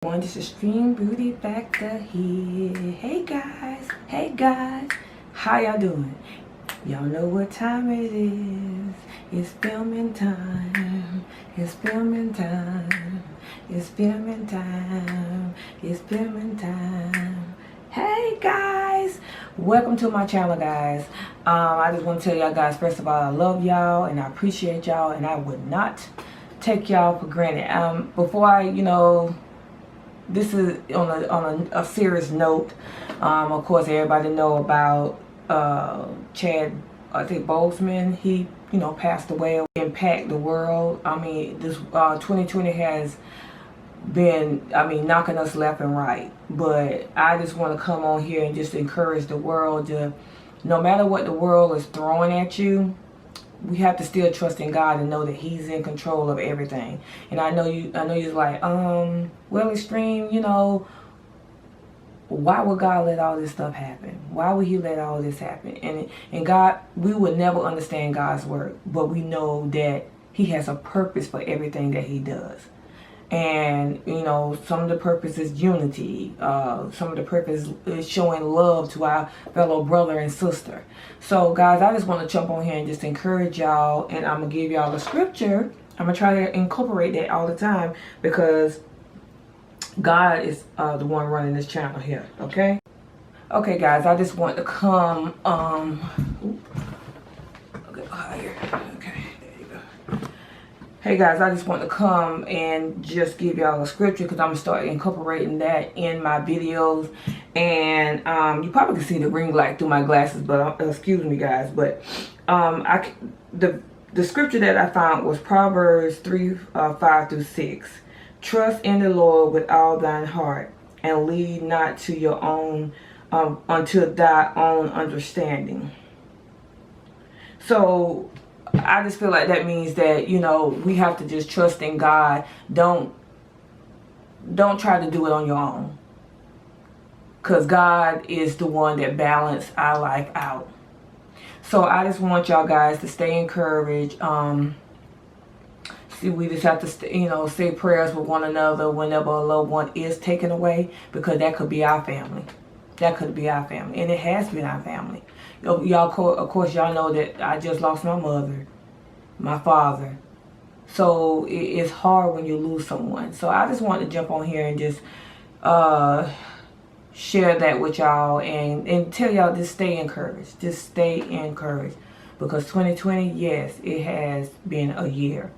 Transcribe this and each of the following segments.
One, this is Stream Beauty Factor here. Hey guys, how y'all doing? Y'all know what time it is. It's filming time. It's filming time. It's filming time. It's filming time. Hey guys, welcome to my channel, guys. I just want to tell y'all guys, first of all, I love y'all and I appreciate y'all, and I would not take y'all for granted. Before I, this is on a serious note. Of course, everybody know about Chad, I think Boseman. He, passed away. Impact the world. I mean, this 2020 has been, knocking us left and right. But I just want to come on here and just encourage the world to, no matter what the world is throwing at you, we have to still trust in God and know that He's in control of everything. And I know you're like, well, Extreme, why would God let all this stuff happen? Why would He let all this happen? And God, we would never understand God's work, but we know that He has a purpose for everything that He does. And, some of the purpose is unity. Some of the purpose is showing love to our fellow brother and sister. So, guys, I just want to jump on here and just encourage y'all. And I'm going to give y'all a scripture. I'm going to try to incorporate that all the time because God is the one running this channel here. Okay? Okay, guys, I just want to come. Okay, higher. Okay. Hey guys, I just want to come and just give y'all a scripture because I'm going to start incorporating that in my videos. And you probably can see the ring light through my glasses, but excuse me guys. But the scripture that I found was Proverbs 3:5-6. Trust in the Lord with all thine heart and lead not to your own, unto thy own understanding. So I just feel like that means that, we have to just trust in God. Don't try to do it on your own. Because God is the one that balances our life out. So I just want y'all guys to stay encouraged. See, we just have to, say prayers with one another whenever a loved one is taken away. Because that could be our family. That could be our family. And it has been our family. Y'all, of course, y'all know that I just lost my mother, my father. So it's hard when you lose someone. So I just want to jump on here and just share that with y'all and tell y'all, just stay encouraged. Just stay encouraged. Because 2020, yes, it has been a year.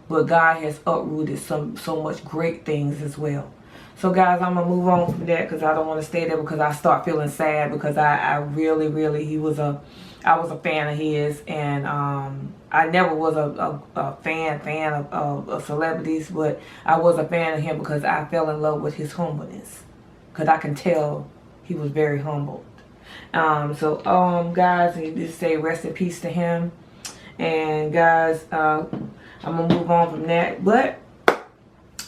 But God has uprooted so much great things as well. So guys, I'm going to move on from that because I don't want to stay there because I start feeling sad because I really, I was a fan of his. And I never was a fan of celebrities, but I was a fan of him because I fell in love with his humbleness. Because I can tell he was very humble. Guys, you just say rest in peace to him. And guys, I'm going to move on from that. But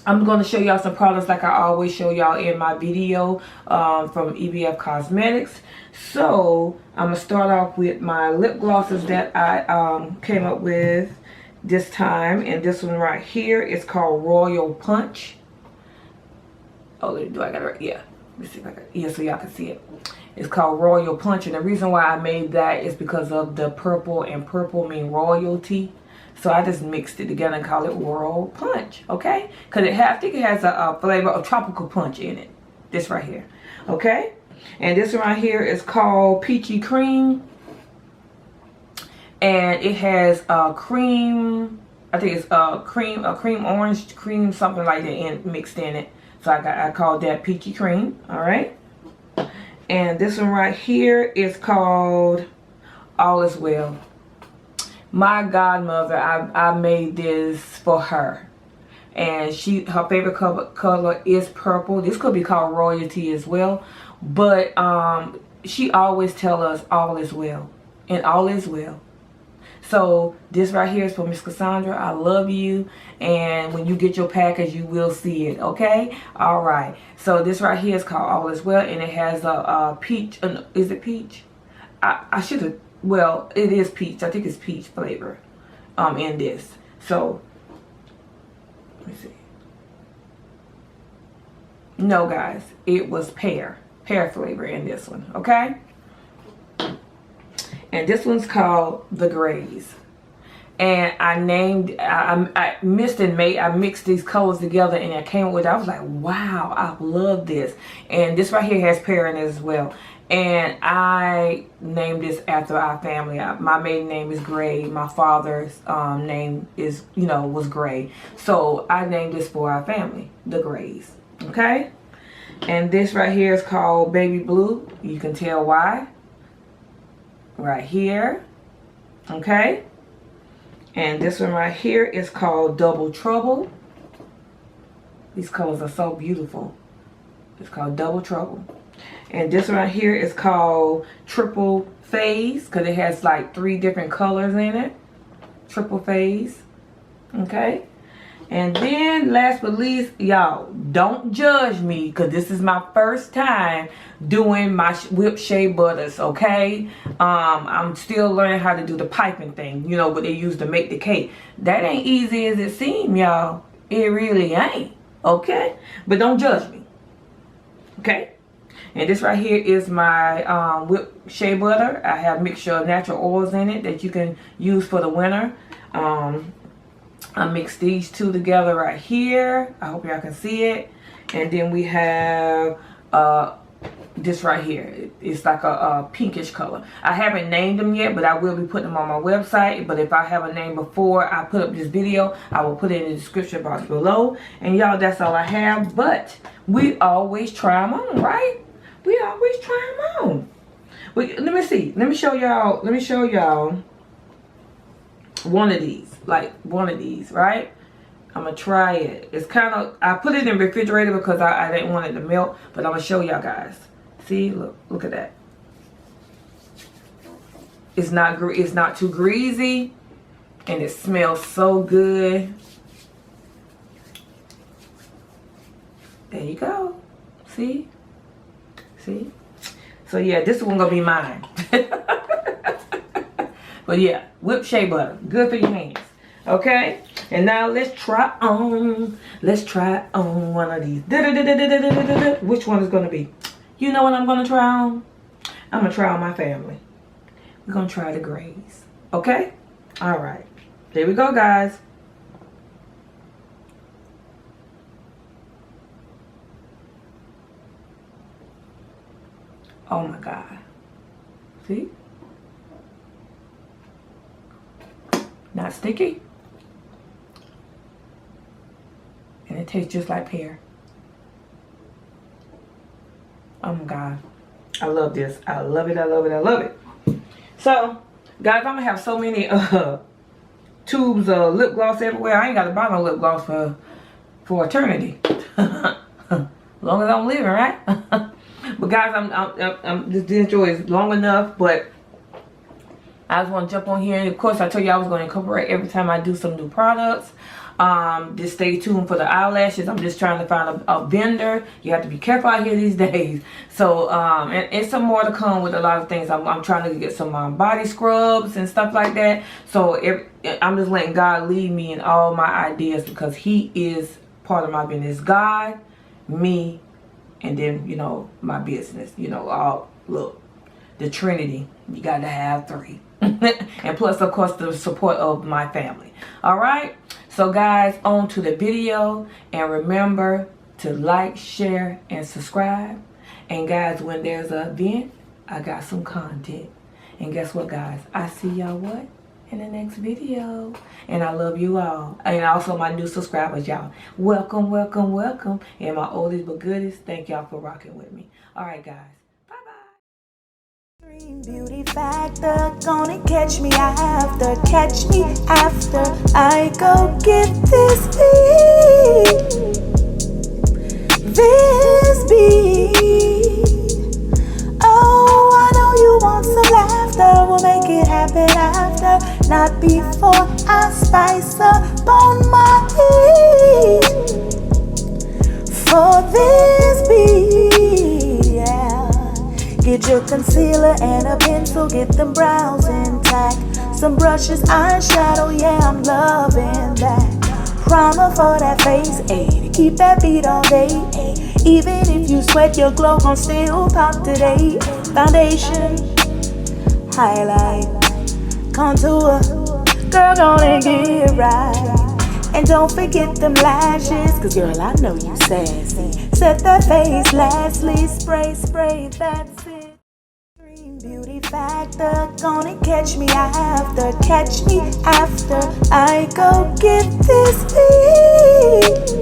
I'm going to show y'all some products like I always show y'all in my video from EBF Cosmetics. So I'm going to start off with my lip glosses that I came up with this time. And this one right here is called Royal Punch. Oh, do I got it right? Yeah. Let me see if I got it. Yeah, so y'all can see it. It's called Royal Punch. And the reason why I made that is because of the purple, and purple mean royalty. So I just mixed it together and call it Royal Punch, okay? Because I think it has a flavor of tropical punch in it. This right here, okay? And this one right here is called Peachy Cream. And it has cream, I think it's cream orange cream, something like that mixed in it. So I called that Peachy Cream, all right? And this one right here is called All Is Well. My godmother, I made this for her, and her favorite color is purple. This could be called royalty as well, but she always tell us all is well, and all is well. So this right here is for Miss Cassandra. I love you, and when you get your package, you will see it. Okay, all right. So this right here is called All Is Well, and it has a peach. Is it peach? I should have. Well, it is peach. I think it's peach flavor in this. So, let me see. No, guys, it was pear flavor in this one, okay? And this one's called the Grays. And I mixed these colors together, and I came up with, I was like, wow, I love this. And this right here has pear in it as well. And I named this after our family. My maiden name is Gray. My father's name is, was Gray. So I named this for our family, the Grays. Okay? And this right here is called Baby Blue. You can tell why. Right here. Okay? And this one right here is called Double Trouble. These colors are so beautiful. It's called Double Trouble. And this one right here is called Triple Phase, because it has like 3 different colors in it. Triple Phase. Okay? And then last but least, y'all, don't judge me, because this is my first time doing my whipped shea butters, okay? I'm still learning how to do the piping thing, what they use to make the cake. That ain't easy as it seems, y'all. It really ain't, okay? But don't judge me, okay? And this right here is my whipped shea butter. I have a mixture of natural oils in it that you can use for the winter. I mixed these 2 together right here. I hope y'all can see it. And then we have this right here. It's like a pinkish color. I haven't named them yet, but I will be putting them on my website. But if I have a name before I put up this video, I will put it in the description box below. And y'all, that's all I have. But we always try them on, right? We always try them on. Wait, let me see. Let me show y'all one of these. Like one of these, right? I'm gonna try it. It's kind of, I put it in the refrigerator because I didn't want it to melt, but I'm gonna show y'all guys. See, look at that. It's not too greasy, and it smells so good. There you go. See? So yeah, this one gonna be mine. But yeah, whipped shea butter, good for your hands. Okay, and now let's try on one of these. Which one is gonna be? You know what I'm gonna try on? I'm gonna try on my family. We're gonna try the Grays. Okay? All right. There we go, guys. Oh my God. See? Not sticky. And it tastes just like pear. Oh my God. I love this. I love it. I love it. I love it. So, guys, I'm going to have so many tubes of lip gloss everywhere. I ain't got to buy no lip gloss for eternity. As long as I'm living, right? But guys, I'm just enjoy it long enough. But I just want to jump on here. And of course, I told you I was going to incorporate every time I do some new products. Just stay tuned for the eyelashes. I'm just trying to find a vendor. You have to be careful out here these days. So, and some more to come with a lot of things. I'm trying to get some body scrubs and stuff like that. So, I'm just letting God lead me in all my ideas because He is part of my business. God, me, and then, you know, my business. You know, all, look, the Trinity. You got to have 3. And plus, of course, the support of my family. All right. So guys, on to the video, and remember to like, share, and subscribe. And guys, when there's an event, I got some content. And guess what, guys? I see y'all what? In the next video. And I love you all. And also my new subscribers, y'all. Welcome, welcome, welcome. And my oldies but goodies, thank y'all for rocking with me. All right, guys. Beauty factor, gonna catch me after I go get this beat. Oh, I know you want some laughter, we'll make it happen after, not before I spice up on my heat. For this beat, yeah. Get your concealer and a pencil, get them brows intact. Some brushes, eyeshadow, yeah, I'm loving that. Primer for that face, ayy, to keep that beat all day, ayy. Even if you sweat, your glow gon' still pop today. Foundation, highlight, contour, girl gonna get right. And don't forget them lashes, cause girl I know you sassy. Set that face, lastly, spray, spray, that's it. Beauty factor, gonna catch me after I go get this beat.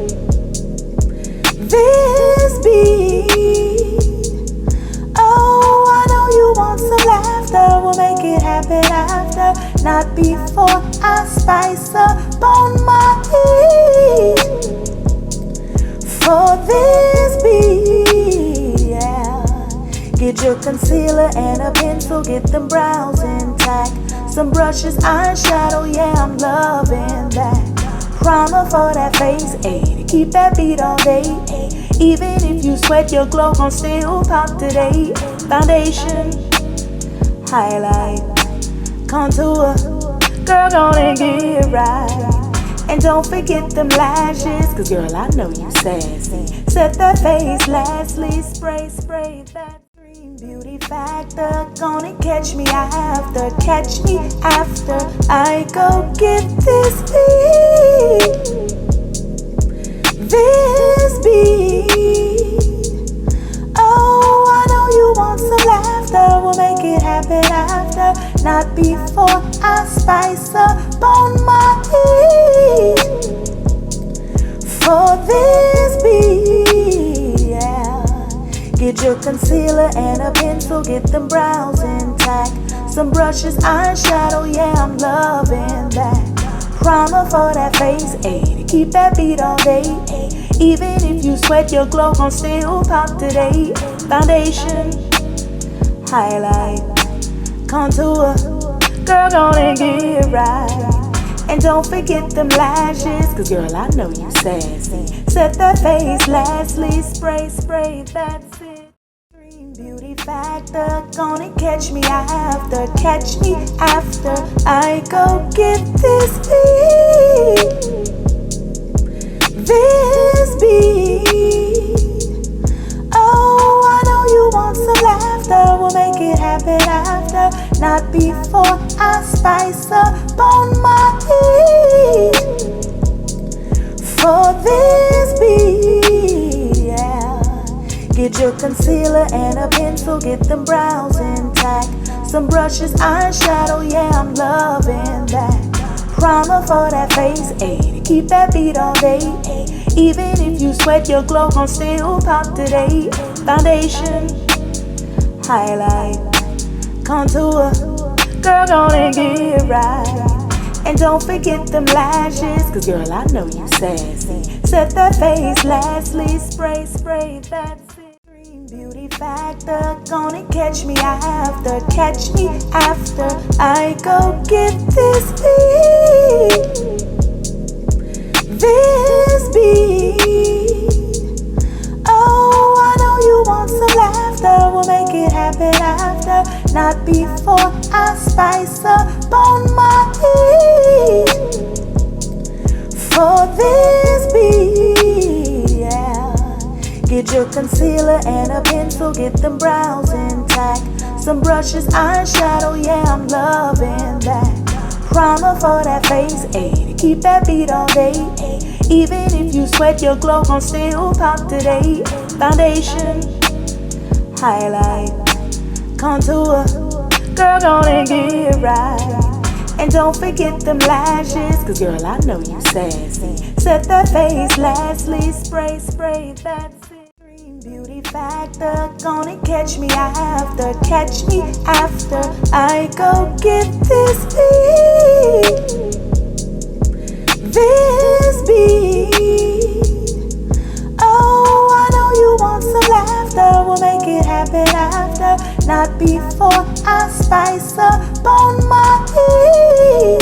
Oh, I know you want some laughter, we'll make it happen after, not before I spice up on my heat. For this beat, yeah. Get your concealer and a pencil, get them brows intact. Some brushes, eyeshadow, yeah, I'm loving that. Primer for that face, ayy, to keep that beat all day, ayy. Even if you sweat, your glow gon' still pop today. Foundation, highlight, contour, girl gonna get right. And don't forget them lashes, cause girl I know you sassy. Set that face, lastly, spray, spray that. Beauty factor, gonna catch me after I go get this beat. Oh, I know you want some laughter, we'll make it happen after, not before I spice up on my heat. For this beat, yeah. Get your concealer and a pencil, get them brows intact. Some brushes, eyeshadow, yeah, I'm loving that. Primer for that face, ayy, to keep that beat all day, ayy. Even if you sweat, your glow gon' still pop today. Foundation, highlight, contour, girl gonna get right. And don't forget them lashes, cause girl I know you sassy. Set that face, lastly, spray, spray, that's it. Beauty factor, gonna catch me after I go get this beat. Oh, I know you want some laughter, we'll make it happen after, not before I spice up on my heat. For this beat, yeah. Get your concealer and a pencil, get them brows intact. Some brushes, eyeshadow, yeah, I'm loving that. Primer for that face, ayy, to keep that beat all day, ayy. Even if you sweat, your glow gon' still pop today. Foundation, highlight, contour, girl gonna get right. And don't forget them lashes, cause girl I know you sassy. Set that face, lastly, spray, spray, that's it. Beauty factor, gonna catch me after I go get this beat. Oh, I know you want some laughter, we'll make it happen after, not before I spice up on my heat. For this beat, yeah. Get your concealer and a pencil, get them brows intact. Some brushes, eyeshadow, yeah, I'm loving that. Primer for that face, ayy, to keep that beat all day, ayy. Even if you sweat, your glow gon' still pop today. Foundation, highlight, contour, girl gonna get right. And don't forget them lashes, cause girl I know you sassy. Set that face, lastly, spray, spray, that's it. Beauty factor, gonna catch me after I go get this beat. Oh, I know you want some laughter, we'll make it happen after, not before I spice up on my heat.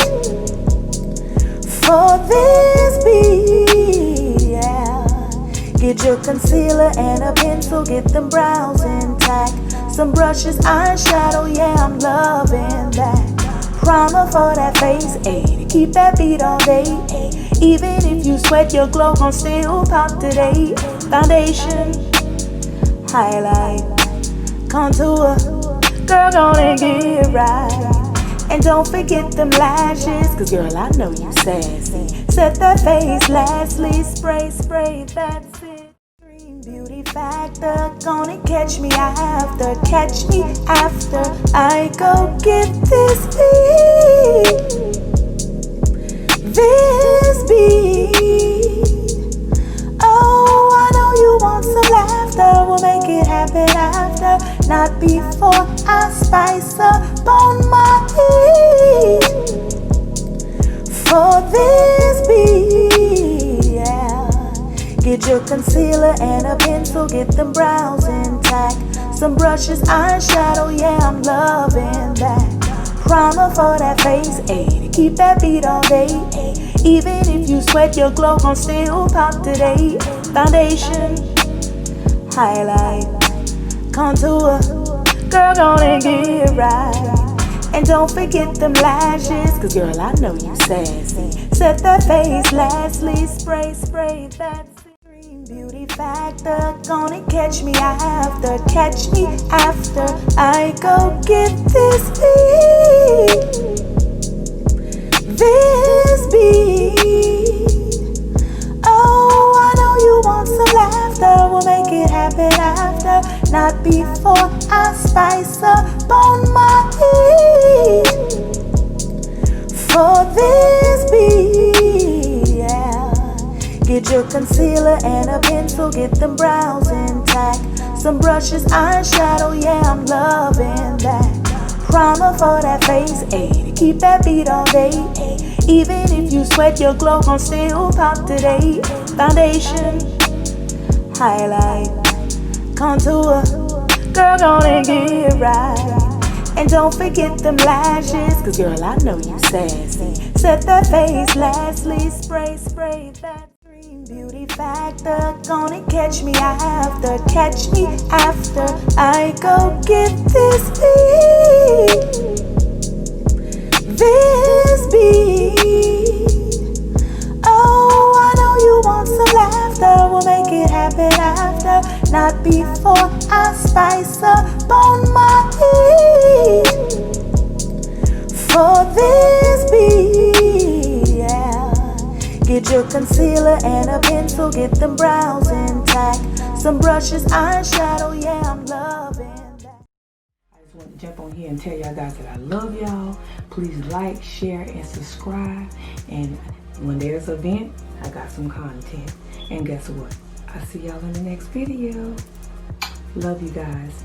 For this beat, yeah. Get your concealer and a pencil, get them brows intact. Some brushes, eyeshadow, yeah, I'm loving that. Primer for that face, ayy, to keep that beat all day, ayy. Even if you sweat, your glow gon' still pop today. Foundation, highlight, contour. Girl, gonna get it right. And don't forget them lashes, cause girl, I know you sassy. Set that face, lastly, spray, spray, that's it. Dream beauty factor, gonna catch me after I go get this beat. Oh, I know you want some laughter, we'll make it happen after, not before I spice up on my heat. For this beat, yeah. Get your concealer and a pencil, get them brows intact. Some brushes, eyeshadow, yeah, I'm loving that. Primer for that face, ayy, to keep that beat all day, ayy. Even if you sweat, your glow gon' still pop today. Foundation, highlight, contour. Girl, gonna get it right. And don't forget them lashes, cause girl, I know you sassy. Set that face, lastly, spray, spray, that's it. Dream beauty factor, gonna catch me after I go get this beat. Oh, I know you want some laughter, we'll make it happen after, not before I spice up on my heat. For this beat, yeah. Get your concealer and a pencil, get them brows intact. Some brushes, eyeshadow, yeah, I'm loving that. Primer for that face, ayy, to keep that beat all day, ayy. Even if you sweat, your glow gon' still pop today. Foundation, highlight, contour. Girl, gonna get it right. And don't forget them lashes, cause girl, I know you sassy. Set that face, lastly, spray, spray, that. Dream beauty factor, gonna catch me after I go get this beat. Oh, I know you want some laughter, we'll make it happen after, not before I spice up on my heat. For this beat, yeah. Get your concealer and a pencil, get them brows intact. Some brushes, eyeshadow, yeah, I'm loving that. I just want to jump on here and tell y'all guys that I love y'all. Please like, share, and subscribe. And when there's an event, I got some content. And guess what? I'll see y'all in the next video. Love you guys.